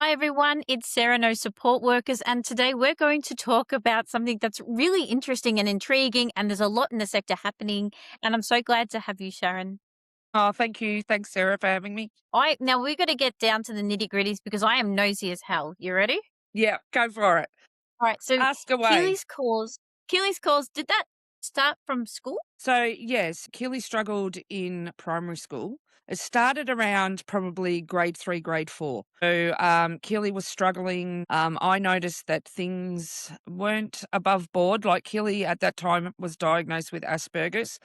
Hi, everyone. It's Sarah, no support workers, and today we're going to talk about something that's really interesting and intriguing, and there's a lot in the sector happening. And I'm so glad to have you, Sharon. Oh, thank you. Thanks, Sarah, for having me. Now we're going to get down to the nitty gritties because I am nosy as hell. You ready? Yeah, go for it. All right. So Ask away. Keely's cause. Keely's cause. Did that start from school? So, yes, Keeley struggled in primary school. It started around probably grade 3, grade 4. So, Keeley was struggling. I noticed that things weren't above board. Like, Keeley at that time was diagnosed with Asperger's,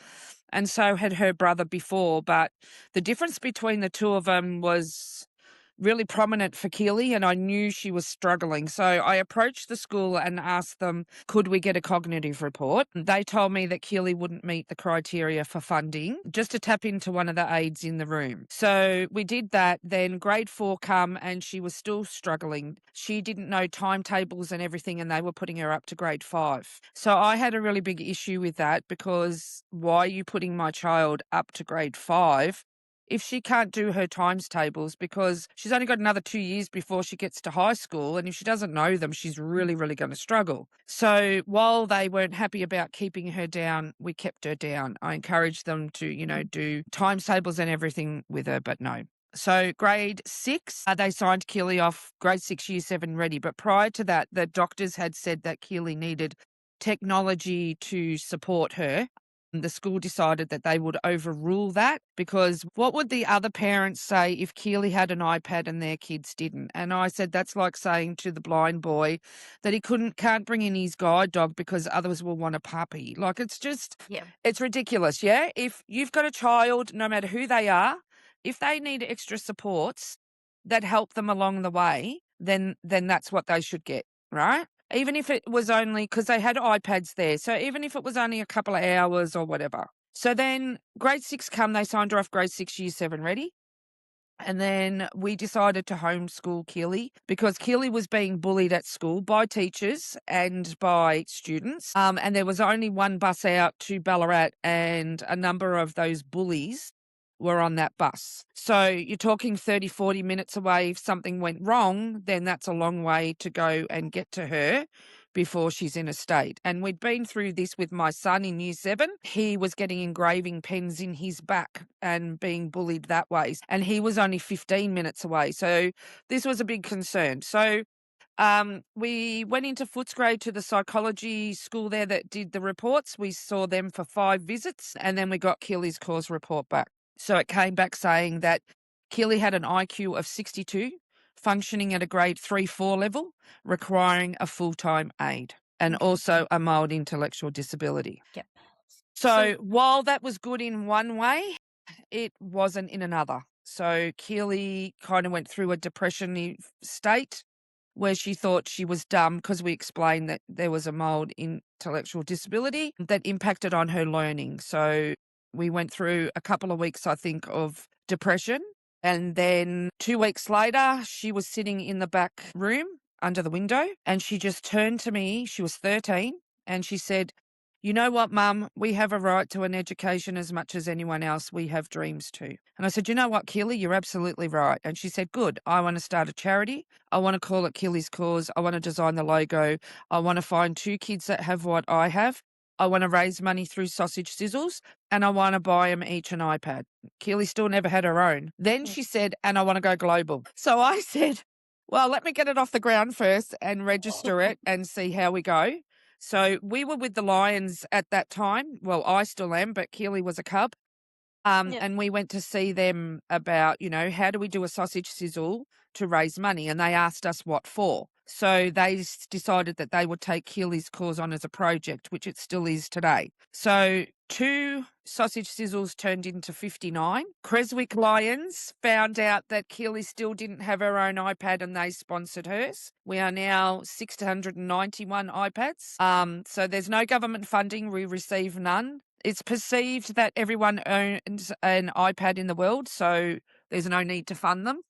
and so had her brother before. But the difference between the two of them was really prominent for Keeley, and I knew she was struggling. So I approached the school and asked them, could we get a cognitive report? They told me that Keeley wouldn't meet the criteria for funding, just to tap into one of the aides in the room. So we did that. Then grade 4 come and she was still struggling. She didn't know timetables and everything, and they were putting her up to grade 5. So I had a really big issue with that, because why are you putting my child up to grade 5 if she can't do her times tables, because she's only got another 2 years before she gets to high school, and if she doesn't know them, she's really, really going to struggle. So while they weren't happy about keeping her down, we kept her down. I encouraged them to, do times tables and everything with her, but no. So grade 6, they signed Keeley off grade 6, year 7 ready. But prior to that, the doctors had said that Keeley needed technology to support her. The school decided that they would overrule that, because what would the other parents say if Keeley had an iPad and their kids didn't? And I said, that's like saying to the blind boy that he can't bring in his guide dog because others will want a puppy. Like, Yeah. it's ridiculous, yeah? If you've got a child, no matter who they are, if they need extra supports that help them along the way, then that's what they should get, right? Even if it was only because they had iPads there. So even if it was only a couple of hours or whatever. So then grade 6 come, they signed her off grade 6, year 7 ready. And then we decided to homeschool Keeley, because Keeley was being bullied at school by teachers and by students. And there was only one bus out to Ballarat, and a number of those bullies were on that bus. So you're talking 30, 40 minutes away. If something went wrong, then that's a long way to go and get to her before she's in a state. And we'd been through this with my son in year 7. He was getting engraving pens in his back and being bullied that way. And he was only 15 minutes away. So this was a big concern. So we went into Footscray to the psychology school there that did the reports. We saw them for 5 visits, and then we got Keeley's cause report back. So it came back saying that Keeley had an IQ of 62, functioning at a grade 3-4 level, requiring a full-time aid, and also a mild intellectual disability. Yep. So while that was good in one way, it wasn't in another. So Keeley kind of went through a depression state where she thought she was dumb, because we explained that there was a mild intellectual disability that impacted on her learning. So we went through a couple of weeks, I think, of depression. And then 2 weeks later, she was sitting in the back room under the window, and she just turned to me. She was 13, and she said, you know what, Mum? We have a right to an education as much as anyone else. We have dreams too. And I said, you know what, Keeley? You're absolutely right. And she said, good. I want to start a charity. I want to call it Keeley's Cause. I want to design the logo. I want to find 2 kids that have what I have. I want to raise money through sausage sizzles, and I want to buy them each an iPad. Keeley still never had her own. Then she said, and I want to go global. So I said, well, let me get it off the ground first and register it and see how we go. So we were with the Lions at that time. Well, I still am, but Keeley was a cub. And we went to see them about, how do we do a sausage sizzle to raise money? And they asked us what for. So they decided that they would take Keeley's cause on as a project, which it still is today. So 2 sausage sizzles turned into 59. Creswick Lions found out that Keeley still didn't have her own iPad, and they sponsored hers. We are now 691 iPads. So there's no government funding. We receive none. It's perceived that everyone owns an iPad in the world, so there's no need to fund them.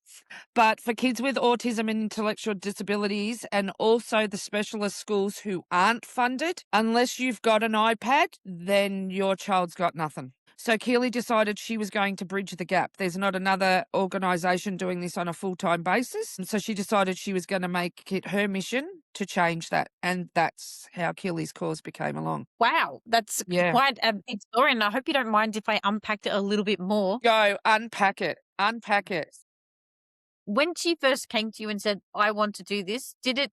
But for kids with autism and intellectual disabilities, and also the specialist schools who aren't funded, unless you've got an iPad, then your child's got nothing. So Keeley decided she was going to bridge the gap. There's not another organisation doing this on a full-time basis. And so she decided she was going to make it her mission to change that. And that's how Keeley's cause became along. Wow, that's Yeah. quite a big story, and I hope you don't mind if I unpacked it a little bit more. Go, unpack it. Unpack it. When she first came to you and said, "I want to do this," did it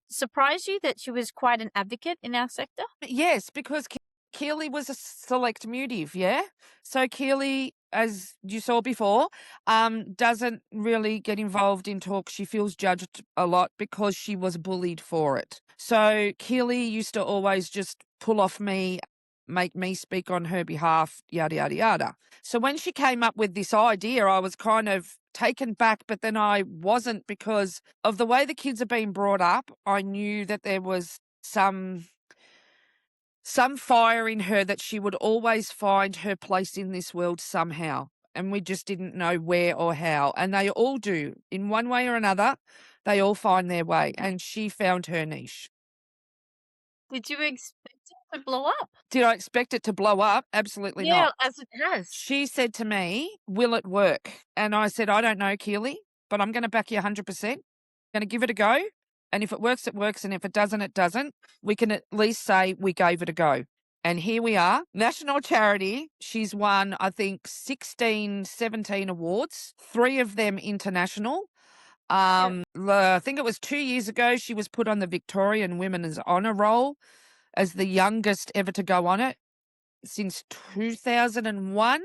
surprise you that she was quite an advocate in our sector? Yes, because Keeley was a select mutive, yeah? So Keeley, as you saw before, doesn't really get involved in talk. She feels judged a lot because she was bullied for it. So Keeley used to always just pull off me, make me speak on her behalf, yada, yada, yada. So when she came up with this idea, I was kind of taken back, but then I wasn't because of the way the kids are being brought up. I knew that there was some fire in her that she would always find her place in this world somehow. And we just didn't know where or how. And they all do. In one way or another, they all find their way. And she found her niche. Did you expect it to blow up? Did I expect it to blow up? Absolutely Yeah, not. as it has. She said to me, "Will it work?" And I said, "I don't know, Keeley, but I'm going to back you 100%. Going to give it a go. And if it works, it works. And if it doesn't, it doesn't. We can at least say we gave it a go." And here we are, national charity. She's won, I think, 16, 17 awards, 3 of them international. I think it was 2 years ago, she was put on the Victorian Women's Honour Roll as the youngest ever to go on it since 2001.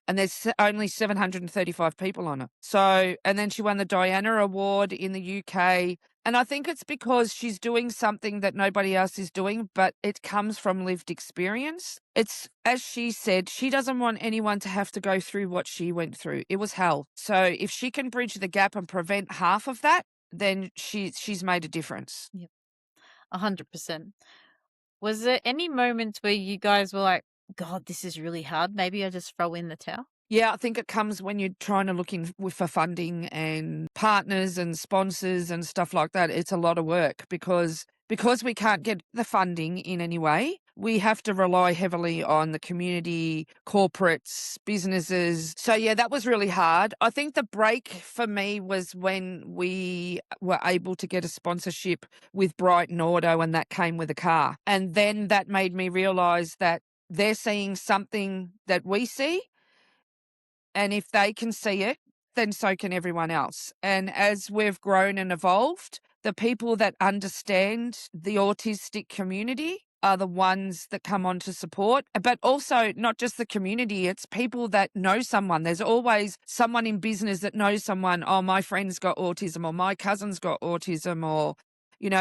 And there's only 735 people on it. So, and then she won the Diana Award in the UK. And I think it's because she's doing something that nobody else is doing, but it comes from lived experience. It's, as she said, she doesn't want anyone to have to go through what she went through. It was hell. So if she can bridge the gap and prevent half of that, then she's made a difference. Yep, 100%. Was there any moments where you guys were like, "God, this is really hard. Maybe I just throw in the towel"? Yeah, I think it comes when you're trying to look for funding and partners and sponsors and stuff like that. It's a lot of work because we can't get the funding in any way. We have to rely heavily on the community, corporates, businesses. So yeah, that was really hard. I think the break for me was when we were able to get a sponsorship with Brighton Auto, and that came with a car. And then that made me realize that they're seeing something that we see, and if they can see it, then so can everyone else. And as we've grown and evolved, the people that understand the autistic community are the ones that come on to support, but also not just the community, it's people that know someone. There's always someone in business that knows someone. Oh, my friend's got autism, or my cousin's got autism, or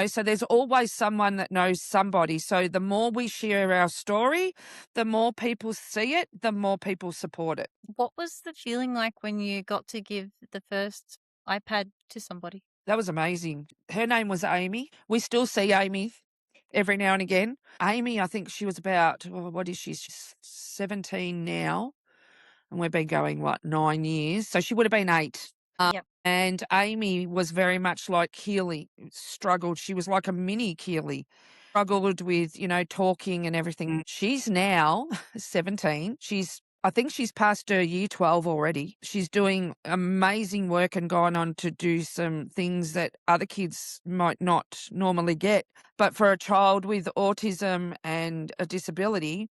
so there's always someone that knows somebody. So the more we share our story, the more people see it, the more people support it. What was the feeling like when you got to give the first iPad to somebody? That was amazing. Her name was Amy. We still see Amy every now and again. Amy, I think she was about, what is she? She's 17 now. And we've been going, 9 years? So she would have been 8. Yep. And Amy was very much like Keeley, struggled. She was like a mini Keeley, struggled with, talking and everything. She's now 17. I think she's past her year 12 already. She's doing amazing work and gone on to do some things that other kids might not normally get. But for a child with autism and a disability,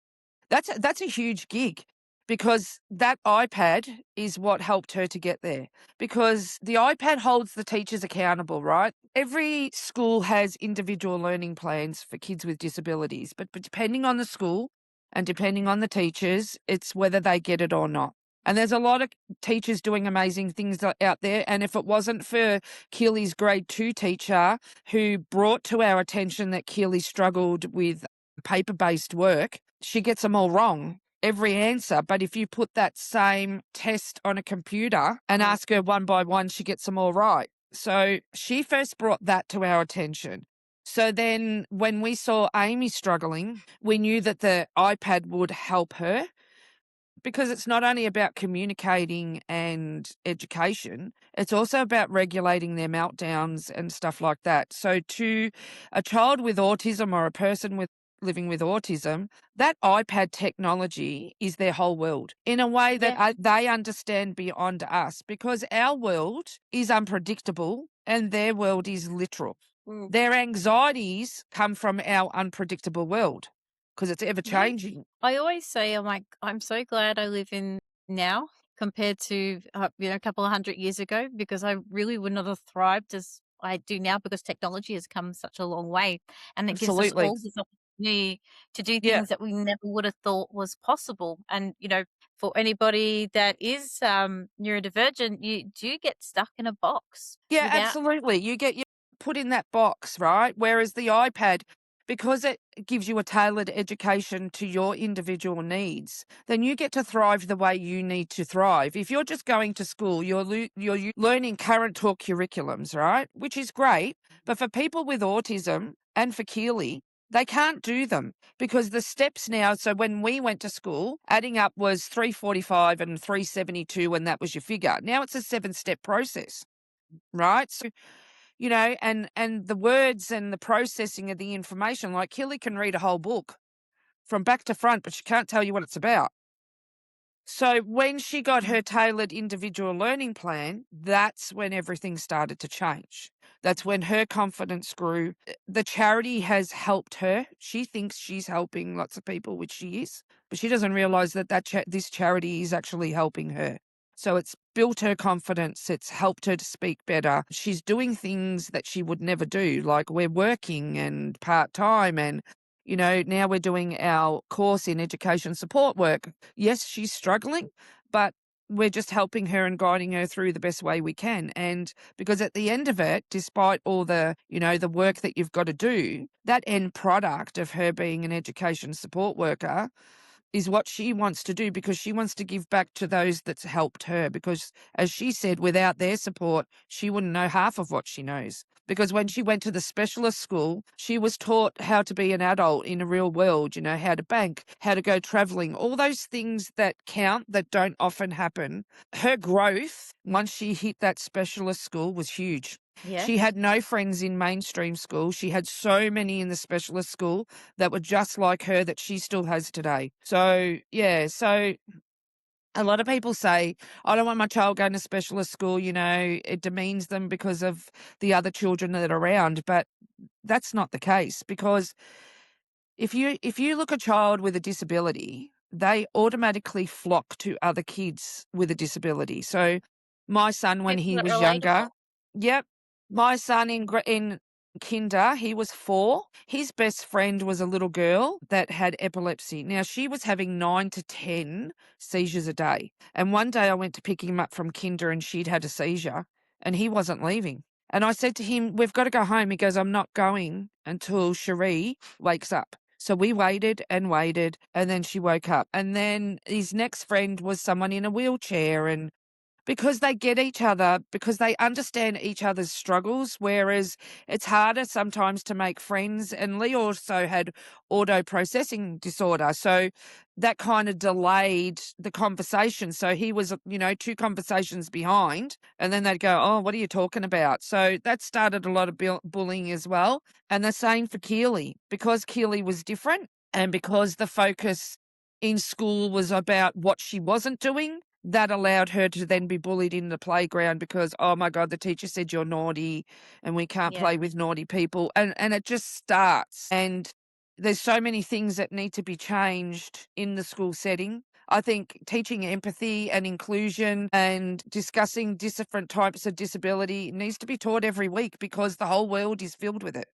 that's a huge gig, because that iPad is what helped her to get there, because the iPad holds the teachers accountable, right? Every school has individual learning plans for kids with disabilities, but depending on the school and depending on the teachers, it's whether they get it or not. And there's a lot of teachers doing amazing things out there. And if it wasn't for Keeley's grade 2 teacher, who brought to our attention that Keeley struggled with paper-based work, she gets them all wrong, every answer. But if you put that same test on a computer and ask her one by one, she gets them all right. So she first brought that to our attention. So then when we saw Amy struggling, we knew that the iPad would help her, because it's not only about communicating and education, it's also about regulating their meltdowns and stuff like that. So to a child with autism or a person with living with autism, that iPad technology is their whole world in a way that Yeah. they understand beyond us, because our world is unpredictable and their world is literal. Mm. Their anxieties come from our unpredictable world because it's ever Yeah. changing. I always say, I'm like, I'm so glad I live in now compared to, a couple of 100 years ago, because I really would not have thrived as I do now, because technology has come such a long way, and it gives us Absolutely. all this opportunity to do Yeah. things that we never would have thought was possible. And, for anybody that is neurodivergent, you do get stuck in a box Yeah, without, absolutely. You get put in that box, right? Whereas the iPad, because it gives you a tailored education to your individual needs, then you get to thrive the way you need to thrive. If you're just going to school, you're learning current talk curriculums, right? Which is great. But for people with autism and for Keeley, they can't do them because the steps now. So when we went to school, adding up was 345 and 372, and that was your figure. Now it's a 7-step process, right? So, and the words and the processing of the information, like Kelly can read a whole book from back to front, but she can't tell you what it's about. So when she got her tailored individual learning plan, that's when everything started to change. That's when her confidence grew. The charity has helped her. She thinks she's helping lots of people, which she is, but she doesn't realize that this charity is actually helping her. So it's built her confidence. It's helped her to speak better. She's doing things that she would never do, like we're working and part time, and now we're doing our course in education support work. Yes, she's struggling, but we're just helping her and guiding her through the best way we can. And because at the end of it, despite all the work that you've got to do, that end product of her being an education support worker is what she wants to do, because she wants to give back to those that's helped her. Because as she said, without their support, she wouldn't know half of what she knows. Because when she went to the specialist school, she was taught how to be an adult in a real world, how to bank, how to go traveling, all those things that count that don't often happen. Her growth, once she hit that specialist school, was huge. She yes. had no friends in mainstream school. She had so many in the specialist school that were just like her that she still has today. So, yeah, so a lot of people say, I don't want my child going to specialist school, it demeans them because of the other children that are around. But that's not the case, because if you look at a child with a disability, they automatically flock to other kids with a disability. So my son, when People he that was relatable. younger, yep, my son in kinder, he was 4. His best friend was a little girl that had epilepsy. Now she was having 9 to 10 seizures a day. And one day I went to pick him up from kinder and she'd had a seizure and he wasn't leaving. And I said to him, we've got to go home. He goes, I'm not going until Cherie wakes up. So we waited and waited, and then she woke up. And then his next friend was someone in a wheelchair, and because they get each other, because they understand each other's struggles, whereas it's harder sometimes to make friends. And Lee also had auto processing disorder. So that kind of delayed the conversation. So he was, 2 conversations behind, and then they'd go, oh, what are you talking about? So that started a lot of bullying as well. And the same for Keeley, because Keeley was different and because the focus in school was about what she wasn't doing, that allowed her to then be bullied in the playground because, oh my God, the teacher said you're naughty and we can't Yeah. play with naughty people. And it just starts. And there's so many things that need to be changed in the school setting. I think teaching empathy and inclusion and discussing different types of disability needs to be taught every week because the whole world is filled with it.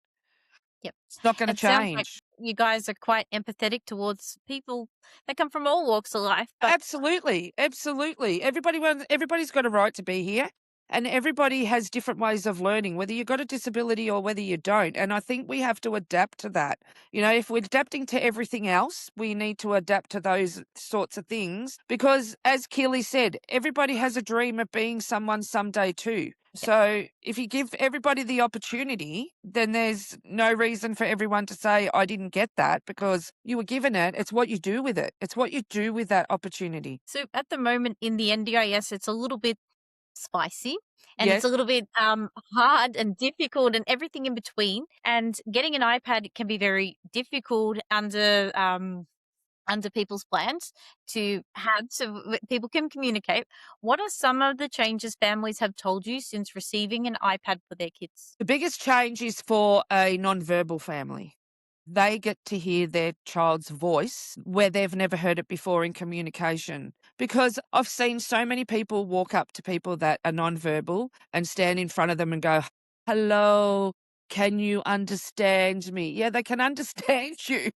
Yep. It's not going to It sounds like change. you guys are quite empathetic towards people that come from all walks of life, but Absolutely, absolutely. Everybody's got a right to be here, and everybody has different ways of learning, whether you've got a disability or whether you don't. And I think we have to adapt to that. If we're adapting to everything else, we need to adapt to those sorts of things because, as Keely said, everybody has a dream of being someone someday too. yeah. So if you give everybody the opportunity, then there's no reason for everyone to say, I didn't get that because you were given it. It's what you do with it. It's what you do with that opportunity. So at the moment in the NDIS, it's a little bit spicy, and it's Yes. a little bit hard and difficult and everything in between. And getting an iPad can be very difficult under people's plans to have so people can communicate. What are some of the changes families have told you since receiving an iPad for their kids? The biggest change is for a nonverbal family. They get to hear their child's voice where they've never heard it before in communication. Because I've seen so many people walk up to people that are nonverbal and stand in front of them and go, "Hello, can you understand me?" Yeah, they can understand you.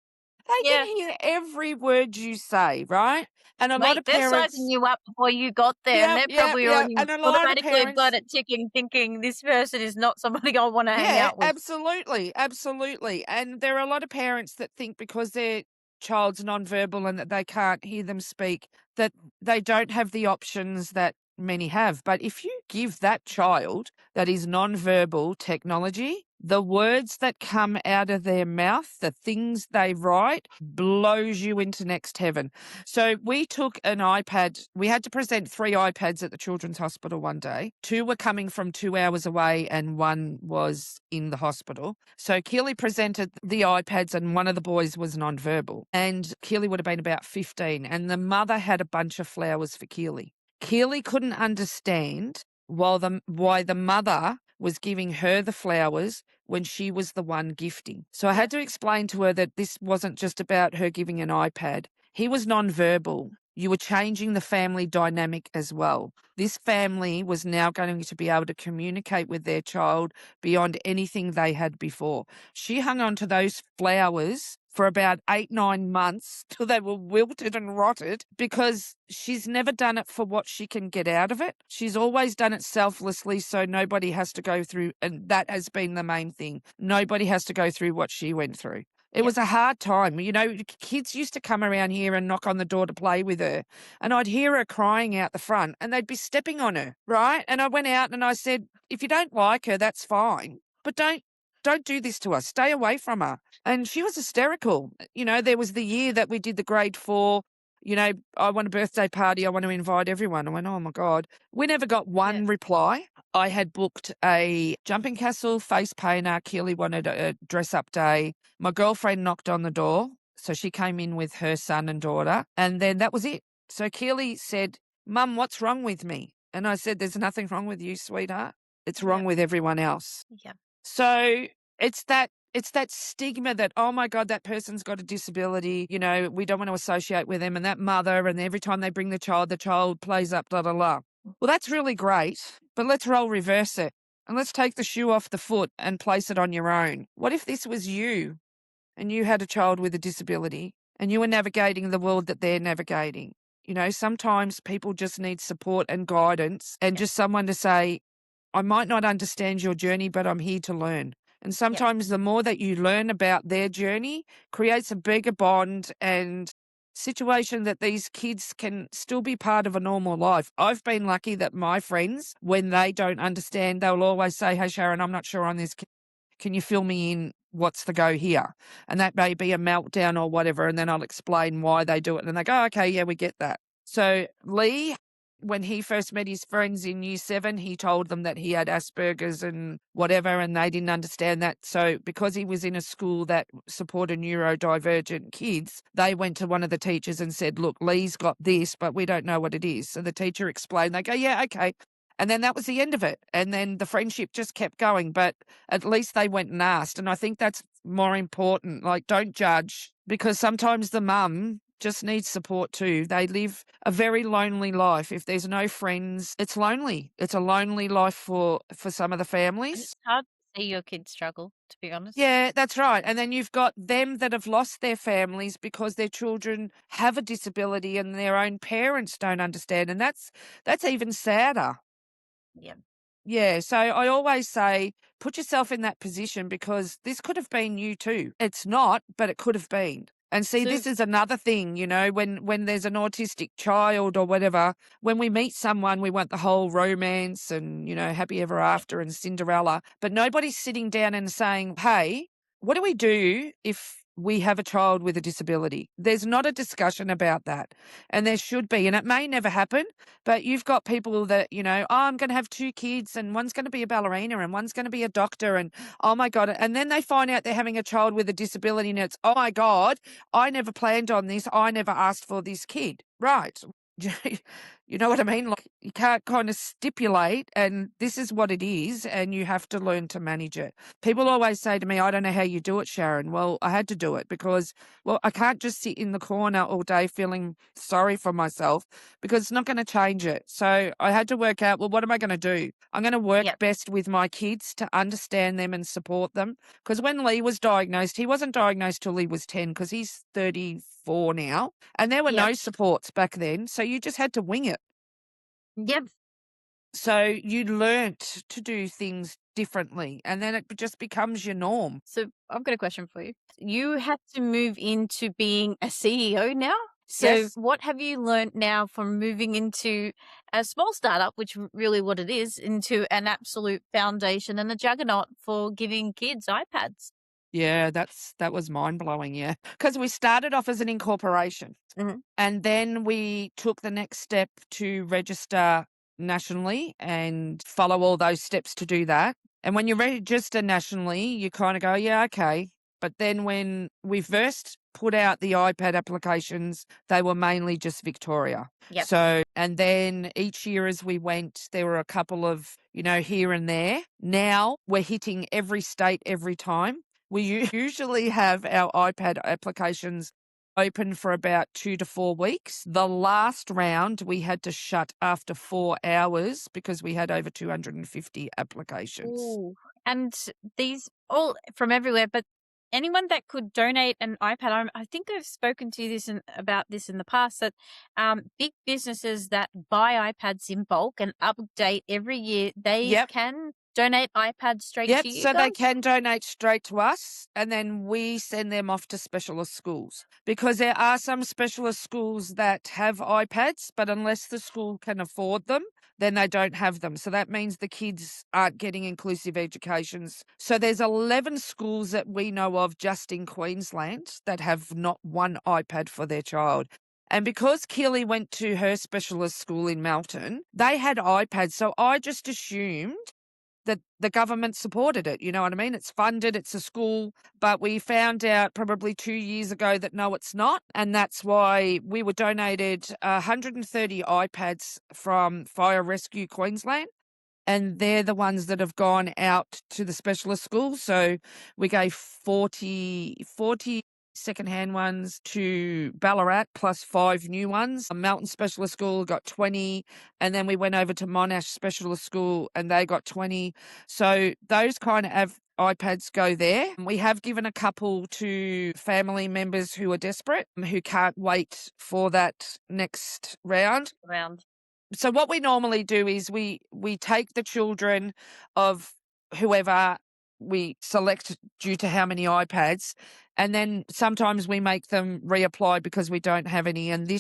They can Yeah. hear every word you say, right? And a lot Wait, of they're sizing parents, you up before you got there, and yep, they're yep, probably yep. already And a lot of automatically got parents, it ticking, thinking this person is not somebody I want to hang yeah, out with. absolutely, absolutely. And there are a lot of parents that think because their child's nonverbal and that they can't hear them speak, that they don't have the options that many have. But if you give that child that is nonverbal technology, the words that come out of their mouth, the things they write, blows you into next heaven. So we took an iPad. We had to present 3 iPads at the Children's Hospital one day. 2 were coming from 2 hours away and 1 was in the hospital. So Keeley presented the iPads and one of the boys was nonverbal. And Keeley would have been about 15 and the mother had a bunch of flowers for Keeley. Keeley couldn't understand why the mother was giving her the flowers when she was the one gifting. So I had Yep. to explain to her that this wasn't just about her giving an iPad. He was nonverbal. You were changing the family dynamic as well. This family was now going to be able to communicate with their child beyond anything they had before. She hung on to those flowers for about 8, 9 months till they were wilted and rotted because she's never done it for what she can get out of it. She's always done it selflessly so nobody has to go through, and that has been the main thing. Nobody has to go through what she went through. It Yep. was a hard time. You know, kids used to come around here and knock on the door to play with her. And I'd hear her crying out the front and they'd be stepping on her, right? And I went out and I said, if you don't like her, that's fine. But don't do this to us. Stay away from her. And she was hysterical. You know, there was the year that we did the grade 4, you know, I want a birthday party. I want to invite everyone. I went, oh my God. We never got Yeah. one reply. I had booked a jumping castle, face painter. Keely wanted a dress up day. My girlfriend knocked on the door. So she came in with her son and daughter. And then that was it. So Keely said, Mum, what's wrong with me? And I said, there's nothing wrong with you, sweetheart. It's wrong Yep. with everyone else. Yep. So it's that stigma that, oh my God, that person's got a disability, you know, we don't want to associate with them, and that mother, and every time they bring the child plays up, blah, blah, blah. Well, that's really great, but let's role reverse it and let's take the shoe off the foot and place it on your own. What if this was you and you had a child with a disability and you were navigating the world that they're navigating? You know, sometimes people just need support and guidance and Yep. just someone to say, I might not understand your journey, but I'm here to learn. And Yep. sometimes the more that you learn about their journey creates a bigger bond and situation that these kids can still be part of a normal life. I've been lucky that my friends, when they don't understand, they'll always say, hey, Sharon, I'm not sure on this. Can you fill me in? What's the go here? And that may be a meltdown or whatever. And then I'll explain why they do it. And they go, okay, yeah, we get that. So Lee, when he first met his friends in year 7, he told them that he had Asperger's and whatever, and they didn't understand that. So because he was in a school that supported neurodivergent kids, they went to one of the teachers and said, look, Lee's got this, but we don't know what it is. So the teacher explained, they go, yeah, okay. And then that was the end of it. And then the friendship just kept going, but at least they went and asked. And I think that's more important. Like, don't judge, because sometimes the mum just needs support too. They live a very lonely life. If there's no friends, it's lonely. It's a lonely life for some of the And it's families. hard to see your kids struggle, to be honest. Yeah, that's right. And then you've got them that have lost their families because their children have a disability and their own parents don't understand. And that's even sadder. Yeah. Yeah, so I always say, put yourself in that position because this could have been you too. It's not, but it could have been. And see, So this is another thing, you know, when there's an autistic child or whatever, when we meet someone, we want the whole romance and, you know, happy ever yeah. after and Cinderella, but nobody's sitting down and saying, hey, what do we do if we have a child with a disability. There's not a discussion about that. And there should be. And it may never happen, but you've got people that, oh, I'm going to have 2 kids and one's going to be a ballerina and one's going to be a doctor. And oh my God. And then they find out they're having a child with a disability and it's, oh my God, I never planned on this. I never asked for this kid. Right. You know what I mean? Like, you can't kind of stipulate, and this is what it is, and you have to learn to manage it. People always say to me, I don't know how you do it, Sharon. Well, I had to do it because, well, I can't just sit in the corner all day feeling sorry for myself because it's not going to change it. So I had to work out, well, what am I going to do? I'm going to work Yep. best with my kids to understand them and support them. Because when Lee was diagnosed, he wasn't diagnosed till he was 10 because he's 34 now. And there were Yep. no supports back then. So you just had to wing it. Yep. So you learnt to do things differently and then it just becomes your norm. So I've got a question for you. You had to move into being a CEO now. So Yes. what have you learned now from moving into a small startup, which really what it is, into an absolute foundation and a juggernaut for giving kids iPads? Yeah, that was mind blowing. Yeah. Because we started off as an incorporation Mhm. and then we took the next step to register nationally and follow all those steps to do that. And when you register nationally, you kind of go, yeah, okay. But then when we first put out the iPad applications, they were mainly just Victoria. Yep. So, and then each year as we went, there were a couple of, here and there. Now we're hitting every state every time. We usually have our iPad applications open for about 2 to 4 weeks. The last round we had to shut after 4 hours because we had over 250 applications. Ooh. And these all from everywhere, but anyone that could donate an iPad, I think I've spoken to you about this in the past, that big businesses that buy iPads in bulk and update every year, they Yep. can donate iPads straight Yep, to you so they guys? can donate straight to us and then we send them off to specialist schools because there are some specialist schools that have iPads, but unless the school can afford them, then they don't have them. So that means the kids aren't getting inclusive educations. So there's 11 schools that we know of just in Queensland that have not one iPad for their child. And because Keeley went to her specialist school in Melton, they had iPads. So I just assumed that the government supported it. You know what I mean? It's funded, it's a school, but we found out probably 2 years ago that no, it's not. And that's why we were donated 130 iPads from Fire Rescue Queensland. And they're the ones that have gone out to the specialist schools. So we gave 40 secondhand ones to Ballarat plus 5 new ones. Melton Specialist School got 20. And then we went over to Monash Specialist School and they got 20. So those kind of iPads go there. We have given a couple to family members who are desperate, who can't wait for that next round. Around. So what we normally do is we take the children of whoever we select due to how many iPads, and then sometimes we make them reapply because we don't have any. And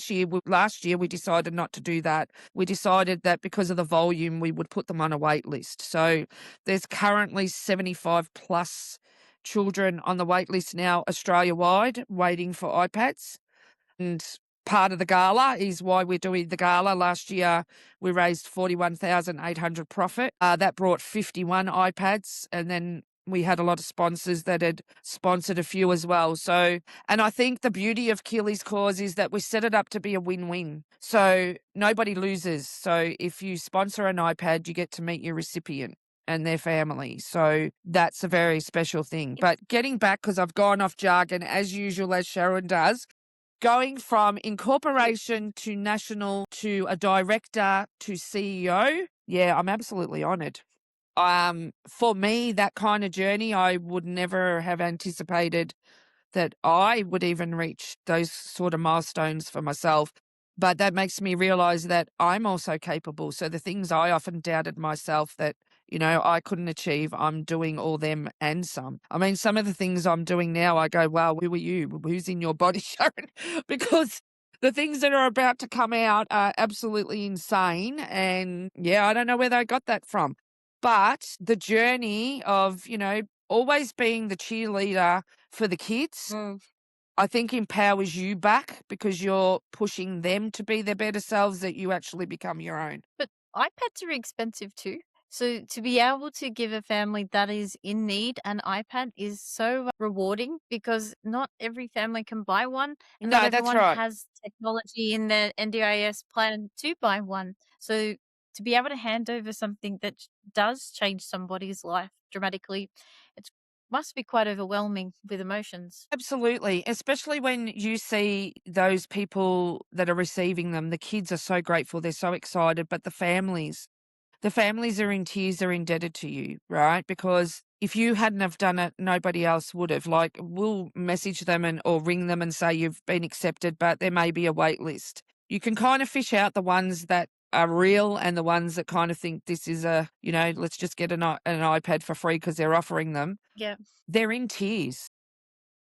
last year, we decided not to do that. We decided that because of the volume, we would put them on a wait list. So there's currently 75 plus children on the wait list now, Australia-wide, waiting for iPads. And part of the gala is why we're doing the gala. Last year, we raised 41,800 profit. That brought 51 iPads, and then we had a lot of sponsors that had sponsored a few as well. So, and I think the beauty of Keeley's cause is that we set it up to be a win-win. So nobody loses. So if you sponsor an iPad, you get to meet your recipient and their family. So that's a very special thing. But getting back, because I've gone off jargon as usual, as Sharon does, going from incorporation to national to a director to CEO, yeah, I'm absolutely honoured. For me, that kind of journey, I would never have anticipated that I would even reach those sort of milestones for myself. But that makes me realize that I'm also capable. So the things I often doubted myself that, I couldn't achieve, I'm doing all them and some. I mean, some of the things I'm doing now, I go, wow, who are you? Who's in your body, Sharon? Because the things that are about to come out are absolutely insane. And yeah, I don't know where they got that from. But the journey of, always being the cheerleader for the kids. Mm. I think empowers you back because you're pushing them to be their better selves, that you actually become your own. But iPads are expensive too. So to be able to give a family that is in need an iPad is so rewarding because not every family can buy one and not No, that's everyone right. has technology in their NDIS plan to buy one. So to be able to hand over something that does change somebody's life dramatically, it must be quite overwhelming with emotions. Absolutely, especially when you see those people that are receiving them. The kids are so grateful, they're so excited, but the families are in tears, they're indebted to you, right? Because if you hadn't have done it, nobody else would have. Like, we'll message them and or ring them and say you've been accepted, but there may be a wait list. You can kind of fish out the ones that are real and the ones that kind of think this is a, let's just get an iPad for free because they're offering them. Yeah. They're in tears.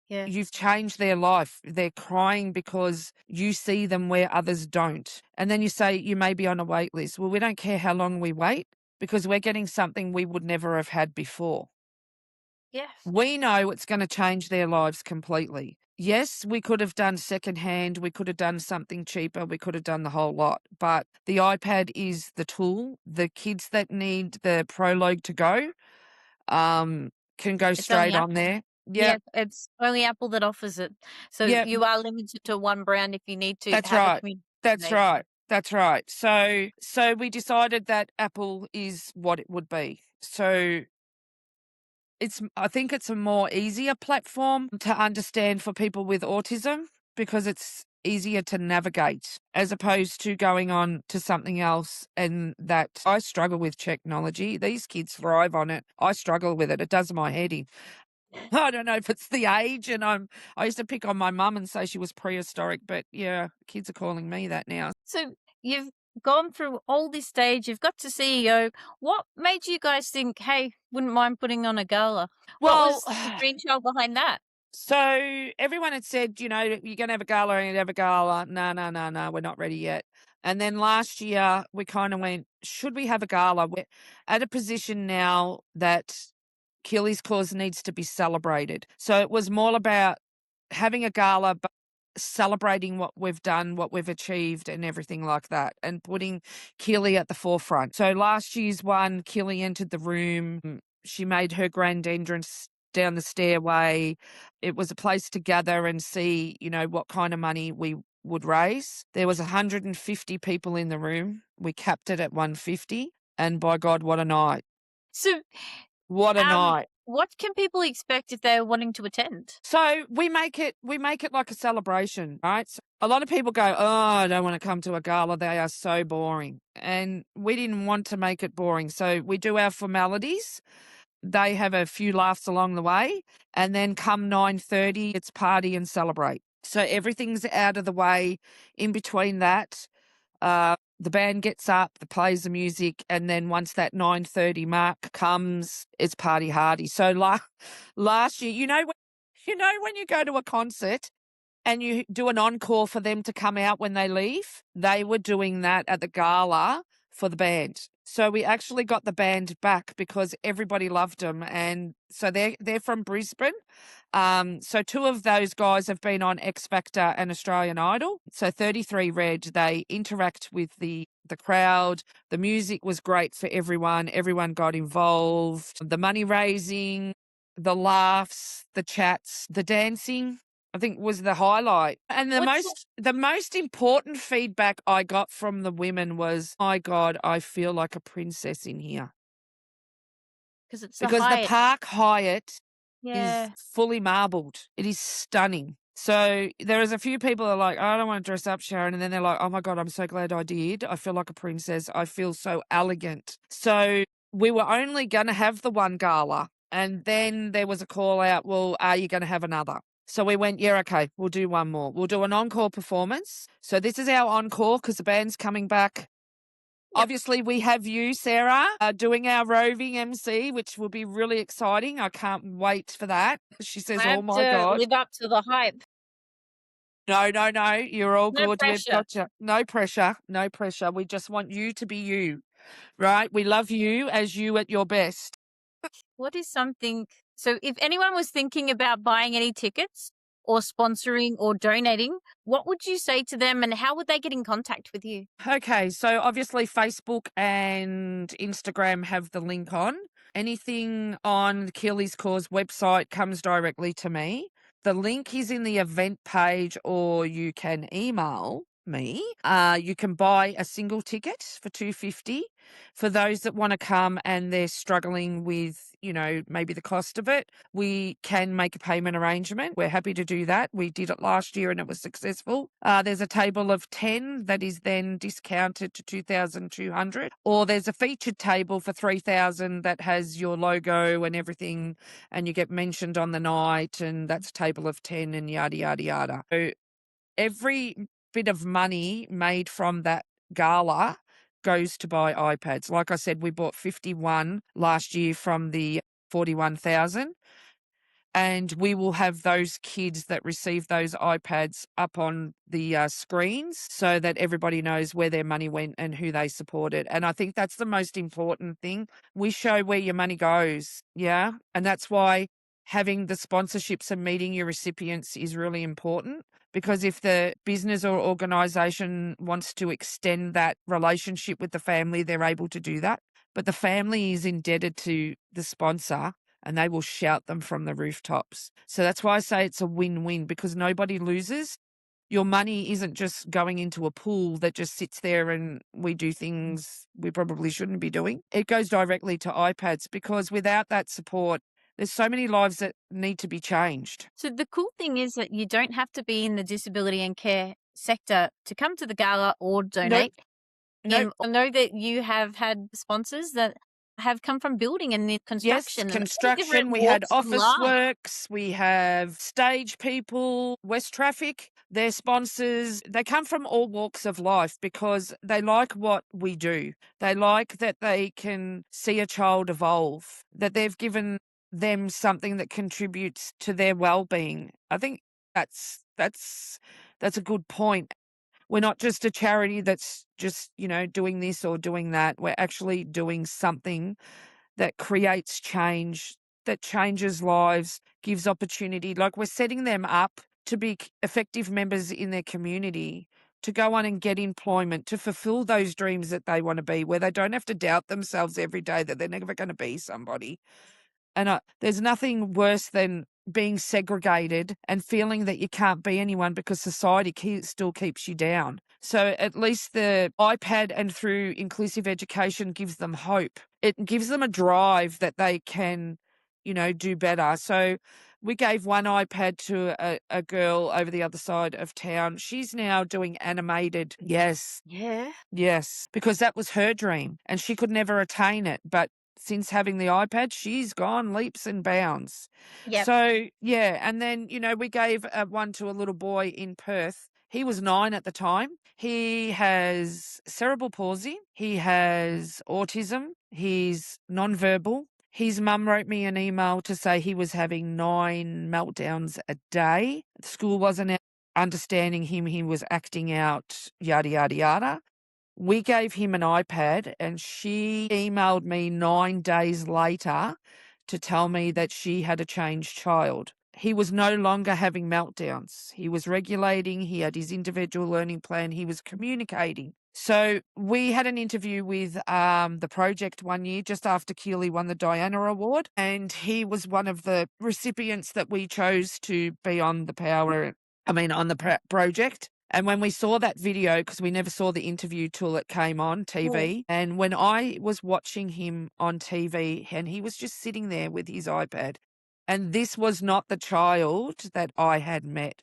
You've Yes. changed their life. They're crying because you see them where others don't. And then you say you may be on a wait list. Well, we don't care how long we wait because we're getting something we would never have had before. Yes. We know it's going to change their lives completely. Yes, we could have done secondhand. We could have done something cheaper. We could have done the whole lot. But the iPad is the tool. The kids that need the prologue to go can go It's only straight on Apple. there. Yeah, Yep. it's only Apple that offers it. So Yep. you are limited to one brand if you need to That's have a right. community That's made. right. That's right. So we decided that Apple is what it would be. So I think it's a more easier platform to understand for people with autism because it's easier to navigate as opposed to going on to something else. And that I struggle with technology. These kids thrive on it. I struggle with it. It does my head in. I don't know if it's the age, and I used to pick on my mum and say she was prehistoric, but yeah, kids are calling me that now. So you've gone through all this stage, you've got to CEO. What made you guys think, "Hey, wouldn't mind putting on a gala?" What Well, was the brainchild behind that? so everyone had said, you're gonna have a gala, and you'd have a gala. No, no, no, no, we're not ready yet. And then last year we kind of went, should we have a gala? We're at a position now that Keeley's cause needs to be celebrated. So it was more about having a gala, but celebrating what we've done, what we've achieved, and everything like that, and putting Keeley at the forefront. So last year's one, Keeley entered the room. She made her grand entrance down the stairway. It was a place to gather and see, what kind of money we would raise. There was 150 people in the room. We capped it at 150. And by God, what a night. So, What a night. what can people expect if they're wanting to attend? So we make it like a celebration, right? So a lot of people go, "Oh, I don't want to come to a gala. They are so boring." And we didn't want to make it boring. So we do our formalities. They have a few laughs along the way, and then come 9:30, it's party and celebrate. So everything's out of the way. In between that, the band gets up, they plays the music, and then once that 9:30 mark comes, it's party hardy. So last year, when you go to a concert and you do an encore for them to come out when they leave, they were doing that at the gala for the band. So we actually got the band back because everybody loved them, and so they're from Brisbane. So two of those guys have been on X Factor and Australian Idol. So 33 Red, they interact with the crowd. The music was great for everyone. Everyone got involved. The money raising, the laughs, the chats, the dancing, I think was the highlight. And the What's most important feedback I got from the women was, "My God, I feel like a princess in here." because it's a Because the Hyatt. Park Hyatt is Yeah. fully marbled. It is stunning. So there is a few people that are like, "I don't want to dress up, Sharon." And then they're like, "Oh my God, I'm so glad I did. I feel like a princess. I feel so elegant." So we were only going to have the one gala. And then there was a call out, "Well, are you going to have another?" So we went, "Yeah, okay, we'll do one more. We'll do an encore performance." So this is our encore because the band's coming back. Yep. Obviously, we have you, Sarah, doing our roving MC, which will be really exciting. I can't wait for that. She I says, "Oh have my to God." live up to the hype. No, no, no. You're all No good. We've pressure. got you. No pressure. No pressure. We just want you to be you, right? We love you as you at your best. What is something so if anyone was thinking about buying any tickets or sponsoring or donating, what would you say to them and how would they get in contact with you? Okay, so obviously Facebook and Instagram have the link on. Anything on the Keeley's Cause website comes directly to me. The link is in the event page, or you can email me. You can buy a single ticket for 250 for those that want to come and they're struggling with, maybe the cost of it. We can make a payment arrangement. We're happy to do that. We did it last year and it was successful. There's a table of 10 that is then discounted to 2,200, or there's a featured table for 3,000 that has your logo and everything, and you get mentioned on the night, and that's a table of 10 and yada, yada, yada. So every bit of money made from that gala goes to buy iPads. Like I said, we bought 51 last year from the 41,000. And we will have those kids that receive those iPads up on the screens so that everybody knows where their money went and who they supported. And I think that's the most important thing. We show where your money goes. Yeah. And that's why having the sponsorships and meeting your recipients is really important, because if the business or organization wants to extend that relationship with the family, they're able to do that. But the family is indebted to the sponsor and they will shout them from the rooftops. So that's why I say it's a win-win, because nobody loses. Your money isn't just going into a pool that just sits there and we do things we probably shouldn't be doing. It goes directly to iPads, because without that support, there's so many lives that need to be changed. So the cool thing is that you don't have to be in the disability and care sector to come to the gala or Nope, donate. nope. I know that you have had sponsors that have come from building and the Yes, construction and all construction. different We had walks of office life. works. We have stage people, West Traffic. They're sponsors. They come from all walks of life because they like what we do. They like that they can see a child evolve, that they've given them something that contributes to their well-being. I think that's a good point. We're not just a charity that's just, doing this or doing that. We're actually doing something that creates change, that changes lives, gives opportunity. Like, we're setting them up to be effective members in their community, to go on and get employment, to fulfill those dreams that they want to be, where they don't have to doubt themselves every day that they're never going to be somebody. And there's nothing worse than being segregated and feeling that you can't be anyone because society still keeps you down. So at least the iPad and through inclusive education gives them hope. It gives them a drive that they can, do better. So we gave one iPad to a girl over the other side of town. She's now doing animated. Yes. Yeah. Yes, because that was her dream and she could never attain it. But since having the iPad, she's gone leaps and bounds. Yep. So, yeah. And then, we gave one to a little boy in Perth. He was 9 at the time. He has cerebral palsy. He has autism. He's nonverbal. His mum wrote me an email to say he was having 9 meltdowns a day. School wasn't understanding him. He was acting out, yada, yada, yada. We gave him an iPad and she emailed me 9 days later to tell me that she had a changed child. He was no longer having meltdowns. He was regulating. He had his individual learning plan. He was communicating. So we had an interview with the project one year just after Keeley won the Diana Award, and he was one of the recipients that we chose to be on the project. And when we saw that video, because we never saw the interview till it came on TV, and when I was watching him on TV and he was just sitting there with his iPad, and this was not the child that I had met.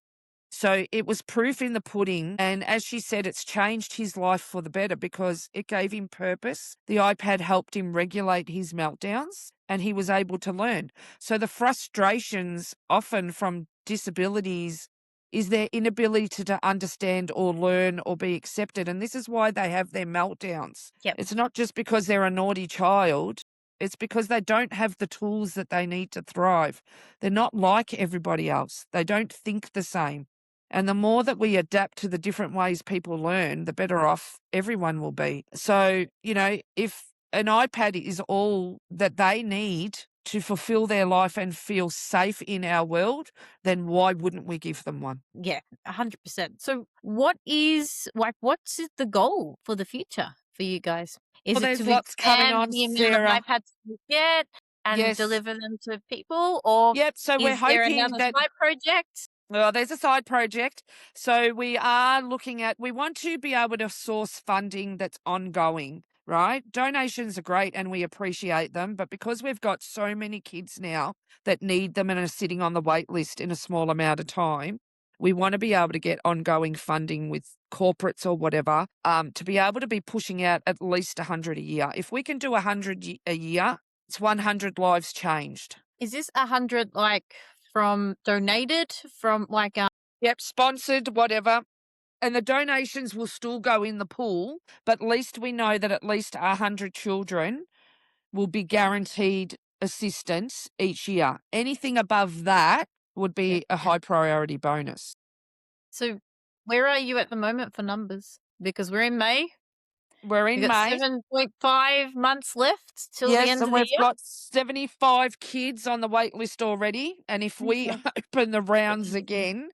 So it was proof in the pudding. And as she said, it's changed his life for the better because it gave him purpose. The iPad helped him regulate his meltdowns and he was able to learn. So the frustrations often from disabilities is their inability to understand or learn or be accepted. And this is why they have their meltdowns. Yep. It's not just because they're a naughty child. It's because they don't have the tools that they need to thrive. They're not like everybody else. They don't think the same. And the more that we adapt to the different ways people learn, the better off everyone will be. So, if an iPad is all that they need, to fulfill their life and feel safe in our world, then why wouldn't we give them one? Yeah, 100%. So what's the goal for the future for you guys? Is Well, it to there's lots coming expand on, the amount of Sarah. iPads you get and Yes. deliver them to people, or Yep. So we're is there hoping another that side project? well, there's a side project. So we are looking at, we want to be able to source funding that's ongoing, right? Donations are great and we appreciate them. But because we've got so many kids now that need them and are sitting on the wait list in a small amount of time, we want to be able to get ongoing funding with corporates or whatever to be able to be pushing out at least 100 a year. If we can do 100 a year, it's 100 lives changed. Is this 100 like from donated from like Yep, sponsored, whatever. And the donations will still go in the pool, but at least we know that at least 100 children will be guaranteed assistance each year. Anything above that would yeah. be a high priority bonus. So where are you at the moment for numbers? Because we're in May. We're We in got May. 7.5 months left till the Yes, end and of the we've year. got 75 kids on the wait list already. And if we Okay. open the rounds again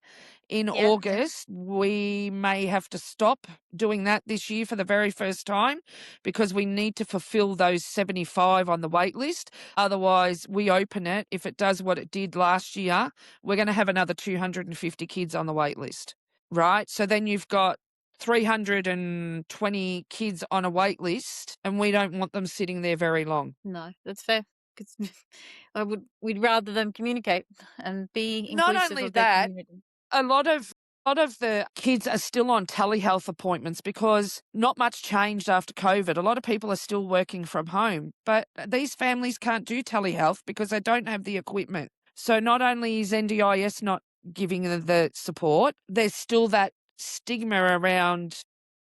in Yeah. August, we may have to stop doing that this year for the very first time because we need to fulfill those 75 on the wait list. Otherwise, we open it. If it does what it did last year, we're going to have another 250 kids on the wait list, right? So then you've got 320 kids on a wait list, and we don't want them sitting there very long. No, that's fair. 'Cause we'd rather them communicate and be Not inclusive only of their that, community. a lot of the kids are still on telehealth appointments because not much changed after COVID. A lot of people are still working from home, but these families can't do telehealth because they don't have the equipment. So not only is NDIS not giving the support, there's still that stigma around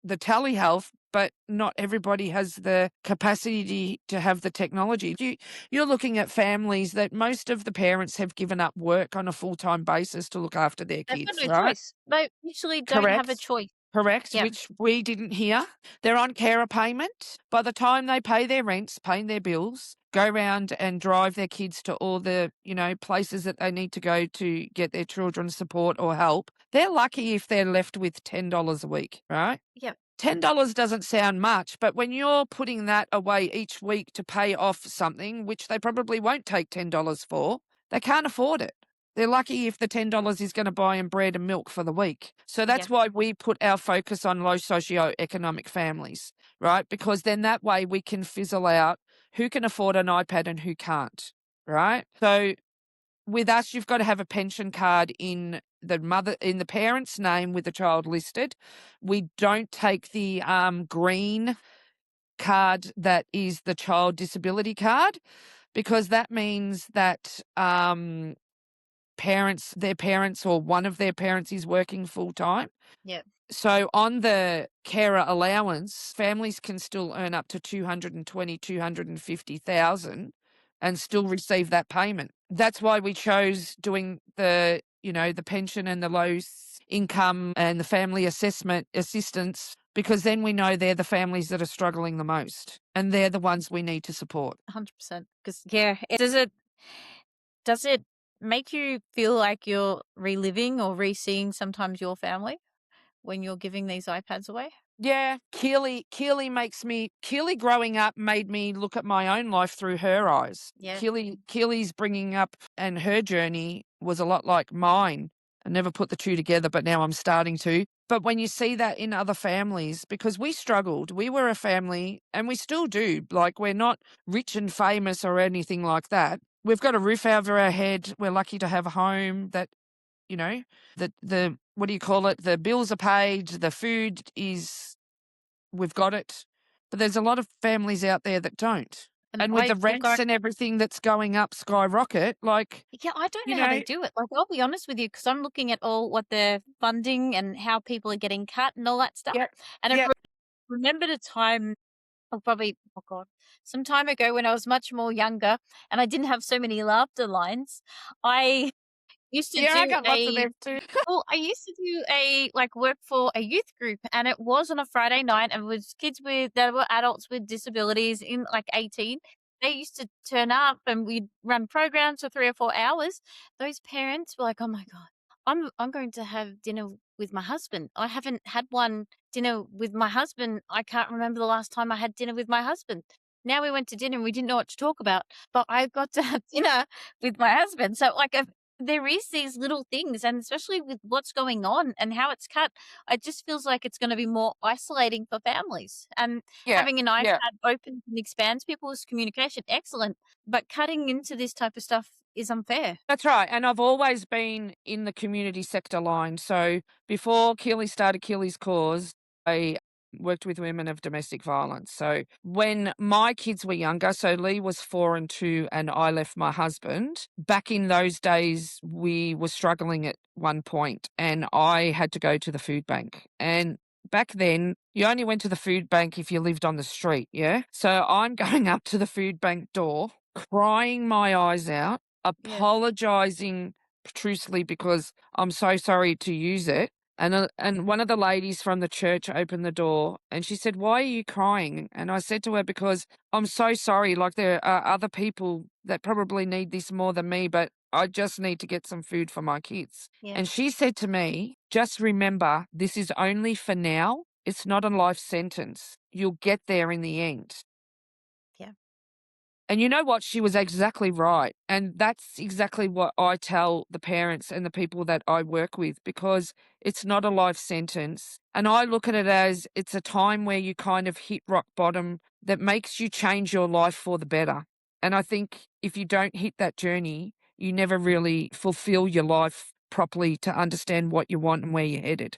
the telehealth, but not everybody has the capacity to have the technology. You're looking at families that most of the parents have given up work on a full-time basis to look after their They've got kids, no right? choice. They usually don't have a Correct. choice. Correct, Yeah. which we didn't hear. They're on carer payment. By the time they pay their rents, paying their bills, go round and drive their kids to all the, places that they need to go to get their children support or help, they're lucky if they're left with $10 a week, right? Yeah. $10 doesn't sound much, but when you're putting that away each week to pay off something, which they probably won't take $10 for, they can't afford it. They're lucky if the $10 is going to buy them bread and milk for the week. So Yeah. that's why we put our focus on low socioeconomic families, right? Because then that way we can fizzle out who can afford an iPad and who can't, right? So with us, you've got to have a pension card in the parent's name with the child listed. We don't take the green card that is the child disability card because that means that their parents or one of their parents is working full time. Yeah. So on the carer allowance, families can still earn up to 220, 250,000 and still receive that payment. That's why we chose doing the pension and the income and the family assessment assistance, because then we know they're the families that are struggling the most and they're the ones we need to support. 100%. Because yeah, does it make you feel like you're reliving or re-seeing sometimes your family when you're giving these iPads away? Yeah, Keeley growing up made me look at my own life through her eyes. Yeah. Keeley's bringing up and her journey was a lot like mine. I never put the two together, but now I'm starting to. But when you see that in other families, because we struggled, we were a family and we still do. Like, we're not rich and famous or anything like that. We've got a roof over our head. We're lucky to have a home that, you know, the what do you call it? The bills are paid, the food is we've got it. But there's a lot of families out there that don't. And And with I the look, rents and everything that's going up skyrocket, like, yeah, I don't you know how they know, do it. Like, I'll be honest with you, because I'm looking at all what they're funding and how people are getting cut and all that stuff. yeah, And I yeah, remembered a time, probably, oh God, some time ago when I was much more younger and I didn't have so many laughter lines. I used to yeah, I do got lots of them too. I used to do like work for a youth group, and it was on a Friday night, and it was kids that were adults with disabilities in like 18. they used to turn up and we'd run programs for 3 or 4 hours. Those parents were like, "Oh my god, I'm going to have dinner with my husband. I haven't had one dinner with my husband. I can't remember the last time I had dinner with my husband." Now we went to dinner and we didn't know what to talk about, but I got to have dinner with my husband. So, like, there is these little things, and especially with what's going on and how it's cut, it just feels like it's gonna be more isolating for families. And Yeah, having an yeah. iPad opens and expands people's communication, excellent, but cutting into this type of stuff is unfair. That's right, and I've always been in the community sector line. So before Keeley started Keeley's Cause, I worked with women of domestic violence. So when my kids were younger, so Lee was 4 and 2 and I left my husband, back in those days, we were struggling at one point and I had to go to the food bank. And back then, you only went to the food bank if you lived on the street, yeah? So I'm going up to the food bank door, crying my eyes out, Yeah, apologizing profusely because I'm so sorry to use it. And one of the ladies from the church opened the door and she said, "Why are you crying?" And I said to her, "Because I'm so sorry. Like there are other people that probably need this more than me, but I just need to get some food for my kids." yeah, And she said to me, "Just remember, this is only for now. It's not a life sentence. You'll get there in the end." yeah, And you know what? She was exactly right. And that's exactly what I tell the parents and the people that I work with because it's not a life sentence. And I look at it as it's a time where you kind of hit rock bottom that makes you change your life for the better. And I think if you don't hit that journey, you never really fulfill your life properly to understand what you want and where you're headed.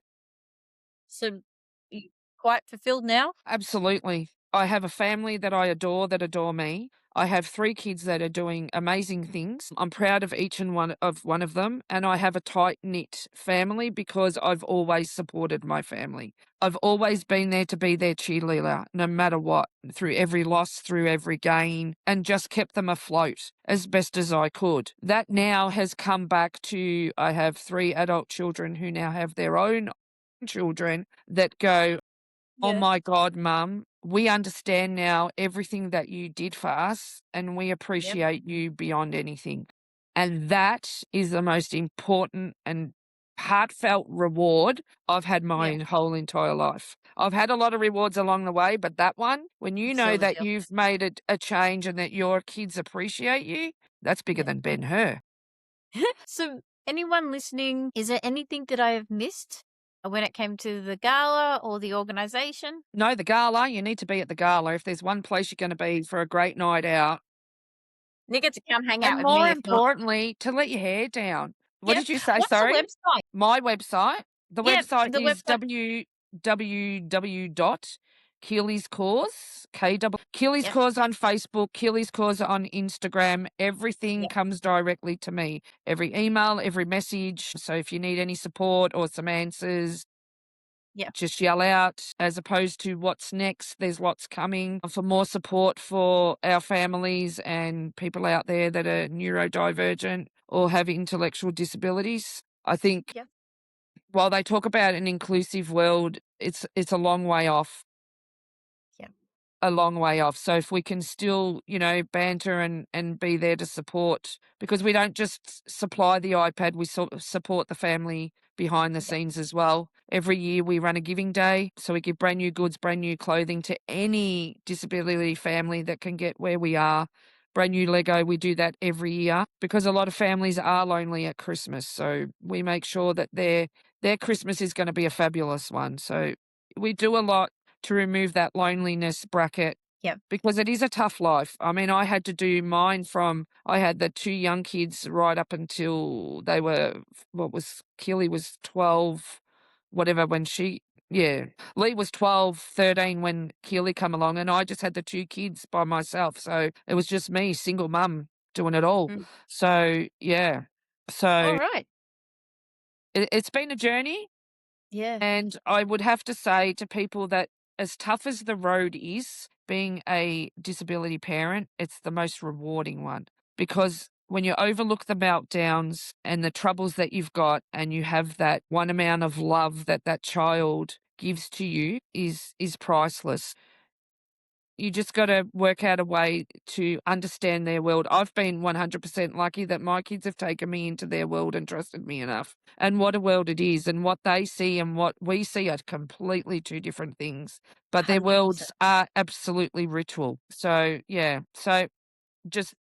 so, you quite fulfilled now? Absolutely. I have a family that adore me. I have 3 kids that are doing amazing things. I'm proud of each and one of them, and I have a tight-knit family because I've always supported my family. I've always been there to be their cheerleader, no matter what, through every loss, through every gain, and just kept them afloat as best as I could. That now has come back to I have 3 adult children who now have their own children that go, "Oh Yeah, my God, Mum, we understand now everything that you did for us, and we yep, appreciate you beyond anything." And that is the most important and heartfelt reward I've had yeah, my whole entire life. I've had a lot of rewards along the way, but that one, when you it's still know the that deal. you've made a change and that your kids appreciate you, that's bigger Yeah. than Ben-Hur. So, anyone listening, is there anything that I have missed when it came to the gala or the organization? No, the gala, you need to be at the gala. If there's one place you're gonna be for a great night out, You get to come hang out and with more me if not. importantly, to let your hair down. What Yep. did you say, What's the sorry? website? My website? The Yep, website the is website. www.keely's Cause, Keely's Yep, Cause on Facebook, Keely's Cause on Instagram. Everything yep, comes directly to me. Every email, every message. So if you need any support or some answers, yep, just yell out as opposed to what's next. There's lots coming for more support for our families and people out there that are neurodivergent or have intellectual disabilities. I think yep, while they talk about an inclusive world, it's a long way off. yep, A long way off. So if we can still, banter and be there to support, because we don't just supply the iPad, we support the family behind the yep, scenes as well. Every year we run a giving day, so we give brand new goods, brand new clothing to any disability family that can get where we are. Brand new Lego, we do that every year because a lot of families are lonely at Christmas. So we make sure that their Christmas is going to be a fabulous one. So we do a lot to remove that loneliness bracket yep. because it is a tough life. I mean, I had to do mine from I had the 2 young kids right up until they were Keely was 12, whatever when she yeah, Lee was 12, 13 when Keely come along, and I just had the 2 kids by myself, so it was just me, single mum, doing it all. Mm. So, yeah. So, Alright. it's been a journey. Yeah, And I would have to say to people that as tough as the road is, being a disability parent, it's the most rewarding one because when you overlook the meltdowns and the troubles that you've got and you have that one amount of love that that child gives to you is priceless. You just gotta work out a way to understand their world. I've been 100% lucky that my kids have taken me into their world and trusted me enough. And what a world it is, and what they see and what we see are completely two different things, but their worlds 100%. are absolutely ritual. So, yeah. So just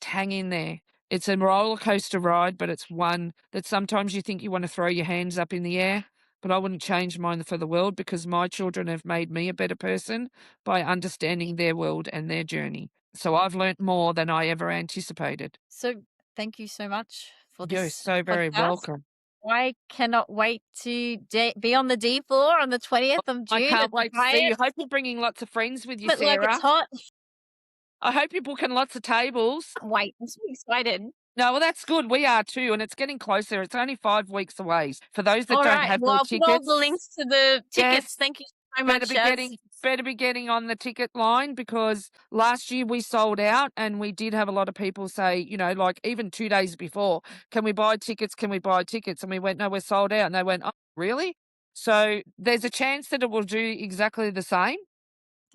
hang in there. It's a roller coaster ride, but it's one that sometimes you think you wanna throw your hands up in the air, but I wouldn't change mine for the world because my children have made me a better person by understanding their world and their journey. So I've learnt more than I ever anticipated. So, thank you so much for You're this so very podcast. welcome. I cannot wait to be on the D floor on the 20th of I June can't at the wait to see you. Hyatt. Hope you're bringing lots of friends with you, But like it's Sarah. hot. I hope you're booking lots of tables. Can't wait. I'm so excited. No, well, that's good. We are too, and it's getting closer. It's only 5 weeks away. For those that All don't right. have Well, their I'll put all the tickets, links to the yes, tickets. Thank you so much, Shaz. better be getting on the ticket line because last year we sold out and we did have a lot of people say, like even 2 days before, "Can we buy tickets? Can we buy tickets?" And we went, "No, we're sold out." And they went, "Oh, really?" So there's a chance that it will do exactly the same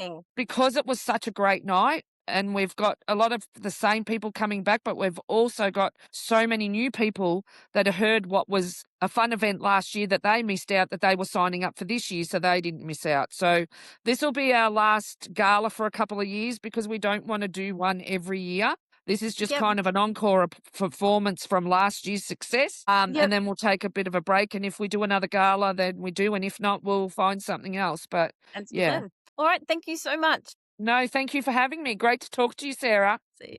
Okay. because it was such a great night and we've got a lot of the same people coming back, but we've also got so many new people that have heard what was a fun event last year that they missed out that they were signing up for this year, so they didn't miss out. So this will be our last gala for a couple of years because we don't want to do one every year. This is just Yep. kind of an encore performance from last year's success. Yep. And then we'll take a bit of a break. And if we do another gala, then we do. And if not, we'll find something else. But That's the yeah. plan. All right. Thank you so much. No, thank you for having me. Great to talk to you, Sarah. See you.